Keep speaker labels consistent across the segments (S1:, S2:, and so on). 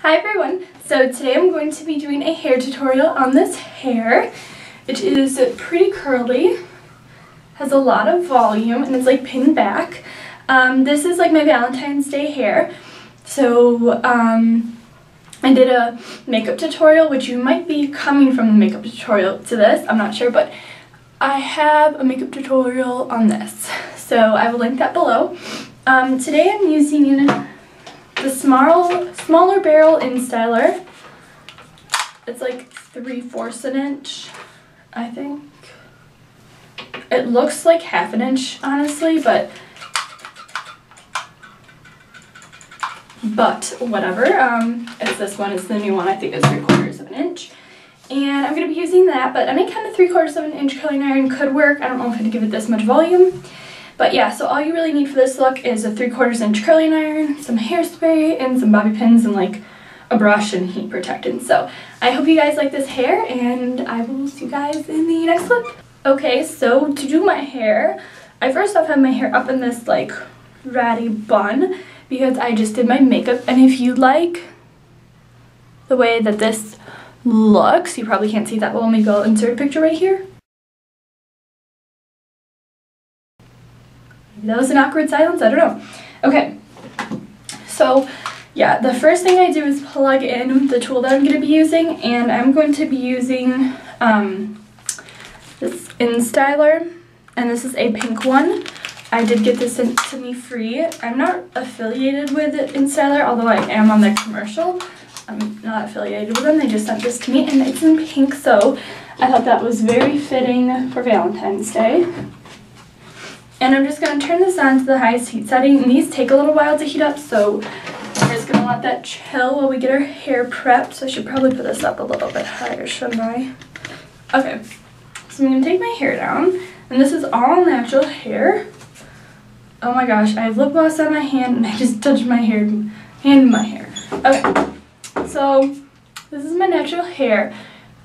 S1: Hi everyone! So today I'm going to be doing a hair tutorial on this hair. It is pretty curly, has a lot of volume, and it's like pinned back. This is like my Valentine's Day hair. So I did a makeup tutorial, which you might be coming from the makeup tutorial to this, I'm not sure, but I have a makeup tutorial on this. So I will link that below. Today I'm using the smaller barrel InStyler. It's like 3/4 an inch, I think. It looks like 1/2 an inch, honestly, but whatever. It's this one, it's the new one. I think it's 3/4 of an inch. And I'm going to be using that, but any kind of 3/4 of an inch curling iron could work. I don't know if I'd give it this much volume. But yeah, so all you really need for this look is a 3/4 inch curling iron, some hairspray, and some bobby pins, and like a brush and heat protectant. So I hope you guys like this hair, and I will see you guys in the next clip. Okay, so to do my hair, I first off have my hair up in this like ratty bun because I just did my makeup. And if you like the way that this looks, you probably can't see that well. Let me go insert a picture right here. That was an awkward silence, I don't know. Okay, so yeah, the first thing I do is plug in the tool that I'm going to be using, and I'm going to be using this InStyler, and this is a pink one. I did get this sent to me free. I'm not affiliated with InStyler, although I am on their commercial. I'm not affiliated with them, they just sent this to me, and it's in pink, so I thought that was very fitting for Valentine's Day. And I'm just going to turn this on to the highest heat setting, and these take a little while to heat up, so we're just going to let that chill while we get our hair prepped. So I should probably put this up a little bit higher, shouldn't I? Okay, so I'm going to take my hair down, and this is all natural hair. Oh my gosh, I have lip gloss on my hand, and I just touched my hand in my hair. Okay, so this is my natural hair.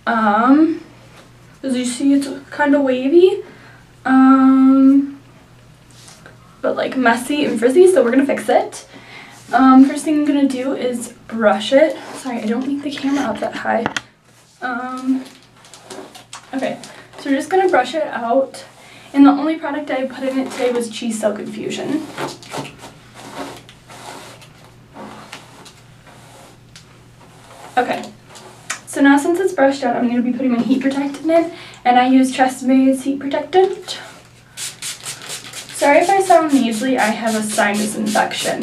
S1: As you see, it's kind of wavy. But like messy and frizzy, so we're gonna fix it. First thing I'm gonna do is brush it. Sorry, I don't need the camera up that high. Okay, so we're just gonna brush it out. And the only product I put in it today was Cheese Silk Infusion. Okay, so now since it's brushed out, I'm gonna be putting my heat protectant in, and I use Treseme's heat protectant. Sorry if I sound nasally, I have a sinus infection.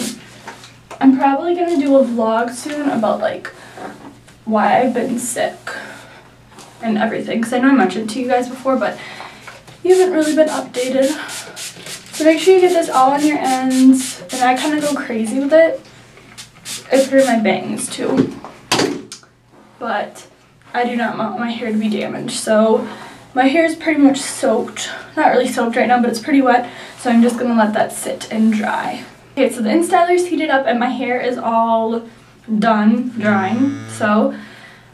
S1: I'm probably going to do a vlog soon about like why I've been sick and everything, because I know I mentioned it to you guys before, but you haven't really been updated. So make sure you get this all on your ends, and I kind of go crazy with it. I put in my bangs too, but I do not want my hair to be damaged, so my hair is pretty much soaked. Not really soaked right now, but it's pretty wet, so I'm just going to let that sit and dry. Okay, so the InStyler's heated up and my hair is all done drying. So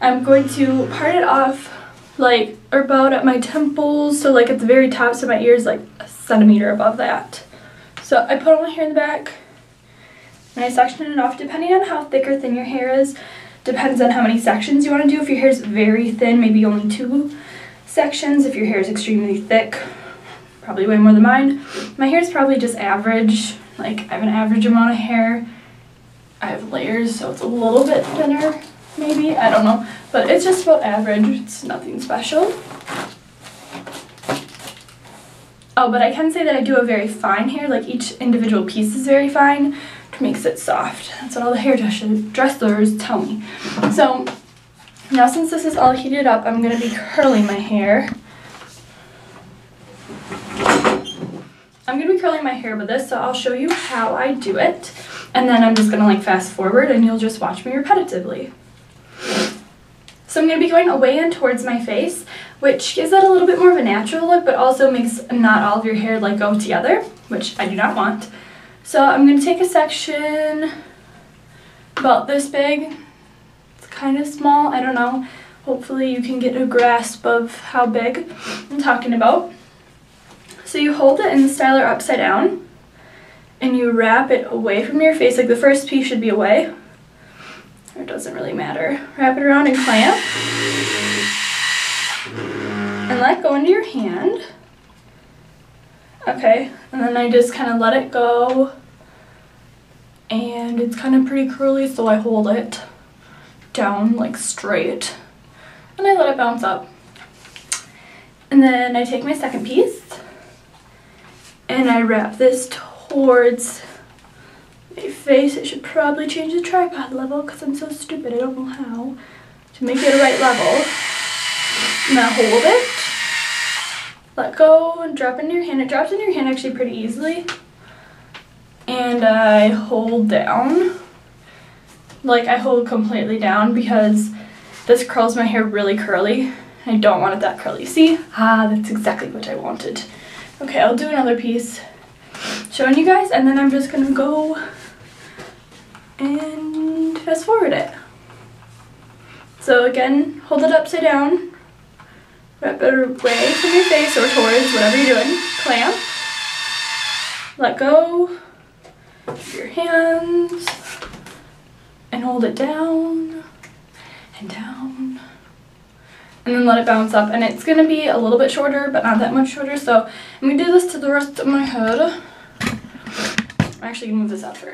S1: I'm going to part it off like about at my temples, so like at the very top, so my ear is like a centimeter above that. So I put all my hair in the back and I section it off depending on how thick or thin your hair is. Depends on how many sections you want to do. If your hair is very thin, maybe only 2 sections. If your hair is extremely thick, probably way more than mine. My hair is probably just average. Like, I have an average amount of hair. I have layers, so it's a little bit thinner, maybe. I don't know. But it's just about average. It's nothing special. Oh, but I can say that I do have very fine hair. Like, each individual piece is very fine, which makes it soft. That's what all the hairdressers tell me. So now since this is all heated up, I'm going to be curling my hair. I'm going to be curling my hair with this, so I'll show you how I do it. And then I'm just going to like fast forward and you'll just watch me repetitively. So I'm going to be going away and towards my face, which gives it a little bit more of a natural look, but also makes not all of your hair like go together, which I do not want. So I'm going to take a section about this big. Kind of small, I don't know. Hopefully you can get a grasp of how big I'm talking about. So you hold it in the InStyler upside down and you wrap it away from your face, like the first piece should be away. or it doesn't really matter. Wrap it around and clamp. And let go into your hand. Okay, and then I just kind of let it go. And it's kind of pretty curly, so I hold it down like straight. And I let it bounce up. And then I take my second piece and I wrap this towards my face. I should probably change the tripod level because I'm so stupid. I don't know how to make it a right level. And I hold it, let go, and drop into your hand. It drops into your hand actually pretty easily. And I hold down. Like, I hold completely down because this curls my hair really curly. I don't want it that curly. See? Ah, that's exactly what I wanted. Okay, I'll do another piece showing you guys, and then I'm just gonna go and fast forward it. So again, hold it upside down, wrap it away from your face or towards whatever you're doing, clamp, let go of your hands, and hold it down and down. And then let it bounce up, and it's gonna be a little bit shorter, but not that much shorter. So I'm gonna do this to the rest of my head. I'm actually gonna move this out first.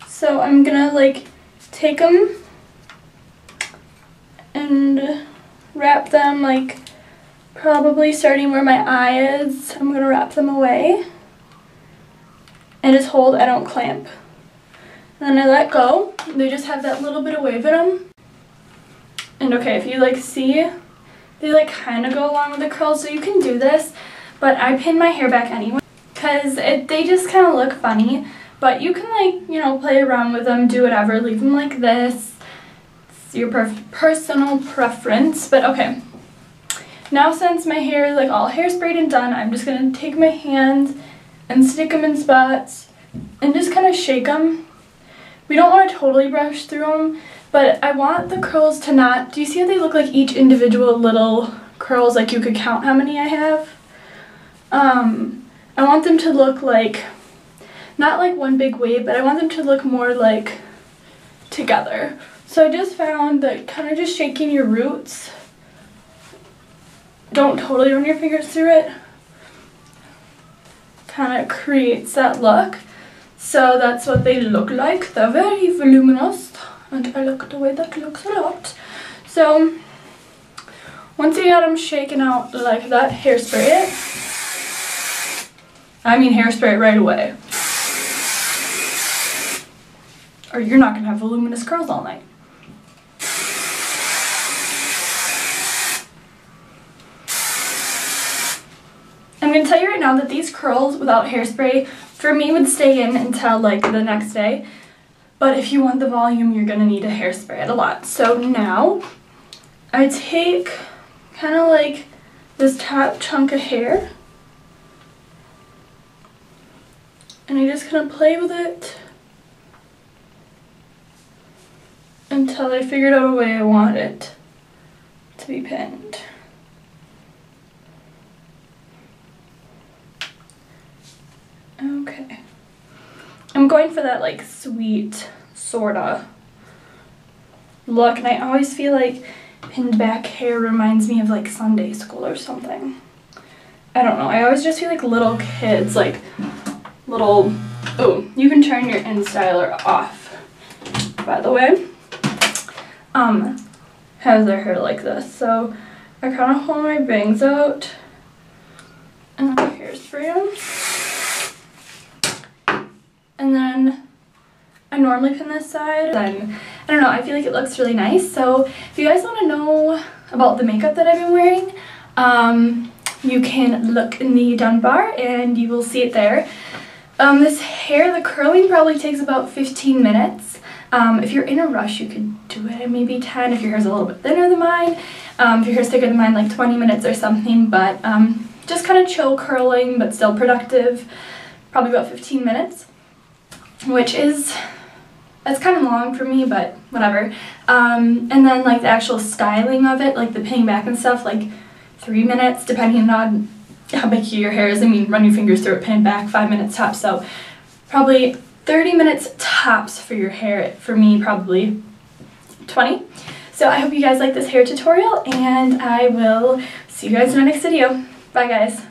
S1: So I'm gonna like take them and wrap them like probably starting where my eye is. I'm gonna wrap them away and just hold, I don't clamp. And then I let go. They just have that little bit of wave in them. And okay, if you like see, they like kind of go along with the curls, so you can do this, but I pin my hair back anyway because they just kind of look funny. But you can like, you know, play around with them, do whatever, leave them like this. It's your personal preference, but okay. Now since my hair is like all hairsprayed and done, I'm just gonna take my hands and stick them in spots and just kind of shake them. We don't want to totally brush through them, but I want the curls to not, do you see how they look like each individual little curls, like you could count how many I have? I want them to look like, not like one big wave, but I want them to look more like together. So I just found that kind of just shaking your roots, don't totally run your fingers through it, kind of creates that look. So that's what they look like. They're very voluminous, and I like the way that looks a lot. So once you got them shaken out like that, hairspray it. I mean hairspray it right away, or you're not gonna have voluminous curls all night. I'm gonna tell you right now that these curls without hairspray for me would stay in until like the next day, but if you want the volume, you're gonna need to hairspray it a lot. So now I take kind of like this top chunk of hair and I just kind of play with it until I figured out a way I want it to be pinned. Okay. I'm going for that like sweet sorta look, and I always feel like pinned back hair reminds me of like Sunday school or something. I don't know. I always just feel like little kids, like little, oh, you can turn your InStyler off, by the way. Has their hair like this. So I kind of hold my bangs out and I hairspray them. And then I normally pin this side, and I don't know, I feel like it looks really nice. So if you guys want to know about the makeup that I've been wearing, you can look in the down bar and you will see it there. This hair, the curling probably takes about 15 minutes. If you're in a rush, you could do it in maybe 10 if your hair's a little bit thinner than mine. If your hair's thicker than mine, like 20 minutes or something, but just kind of chill curling but still productive, probably about 15 minutes, which is, that's kind of long for me, but whatever. And then like the actual styling of it, like the pinning back and stuff, like 3 minutes depending on how big your hair is. I mean, run your fingers through it, pin it back, 5 minutes tops, so probably 30 minutes tops for your hair. For me, probably 20. So I hope you guys like this hair tutorial, and I will see you guys in my next video. Bye guys.